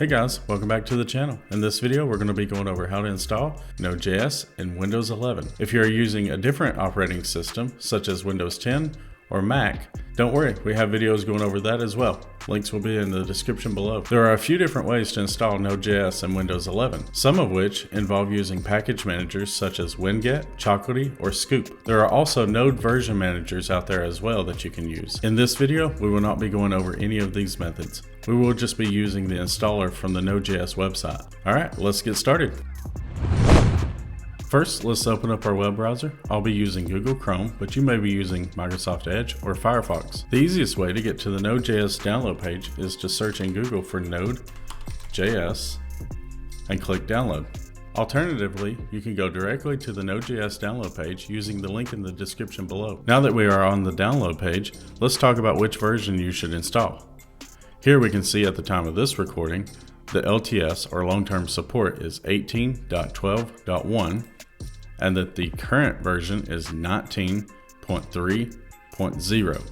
Hey guys, welcome back to the channel. In this video, we're going to be going over how to install Node.js in Windows 11. If you're using a different operating system, such as Windows 10 or Mac, don't worry, we have videos going over that as well. Links will be in the description below. There are a few different ways to install Node.js in Windows 11, some of which involve using package managers such as Winget, Chocolatey, or Scoop. There are also Node version managers out there as well that you can use. In this video, we will not be going over any of these methods. We will just be using the installer from the Node.js website. Alright, let's get started. First, let's open up our web browser. I'll be using Google Chrome, but you may be using Microsoft Edge or Firefox. The easiest way to get to the Node.js download page is to search in Google for Node.js and click download. Alternatively, you can go directly to the Node.js download page using the link in the description below. Now that we are on the download page, let's talk about which version you should install. Here we can see at the time of this recording, the LTS or long-term support is 18.12.1 and that the current version is 19.3.0.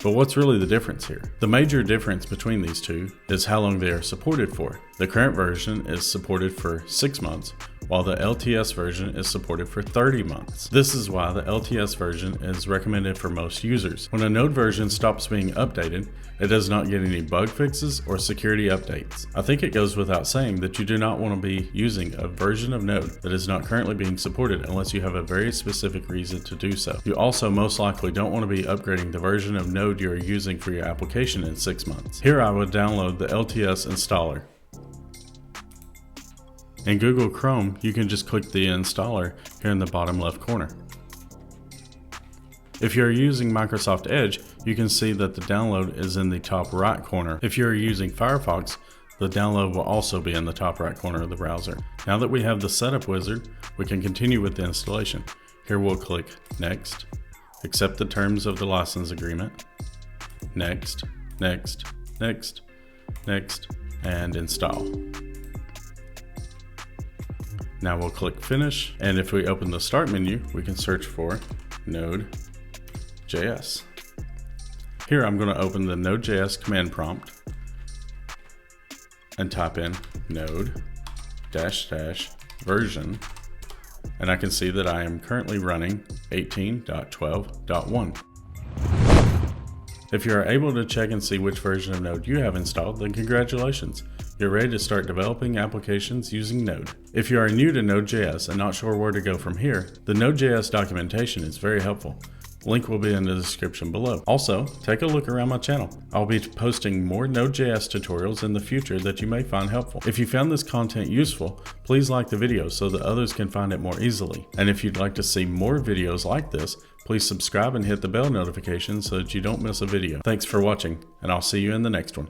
But what's really the difference here? The major difference between these two is how long they are supported for. The current version is supported for 6 months, while the LTS version is supported for 30 months. This is why the LTS version is recommended for most users. When a Node version stops being updated, it does not get any bug fixes or security updates. I think it goes without saying that you do not want to be using a version of Node that is not currently being supported unless you have a very specific reason to do so. You also most likely don't want to be upgrading the version of Node you are using for your application in 6 months. Here I would download the LTS installer. In Google Chrome, you can just click the installer here in the bottom left corner. If you're using Microsoft Edge, you can see that the download is in the top right corner. If you're using Firefox, the download will also be in the top right corner of the browser. Now that we have the setup wizard, we can continue with the installation. Here we'll click Next, accept the terms of the license agreement, Next, Next, Next, Next, and install. Now we'll click Finish, and if we open the Start menu, we can search for Node.js. Here I'm going to open the Node.js command prompt and type in node --version, and I can see that I am currently running 18.12.1. If you are able to check and see which version of Node you have installed, then congratulations. You're ready to start developing applications using Node. If you are new to Node.js and not sure where to go from here, the Node.js documentation is very helpful. Link will be in the description below. Also, take a look around my channel. I'll be posting more Node.js tutorials in the future that you may find helpful. If you found this content useful, please like the video so that others can find it more easily. And if you'd like to see more videos like this, please subscribe and hit the bell notification so that you don't miss a video. Thanks for watching, and I'll see you in the next one.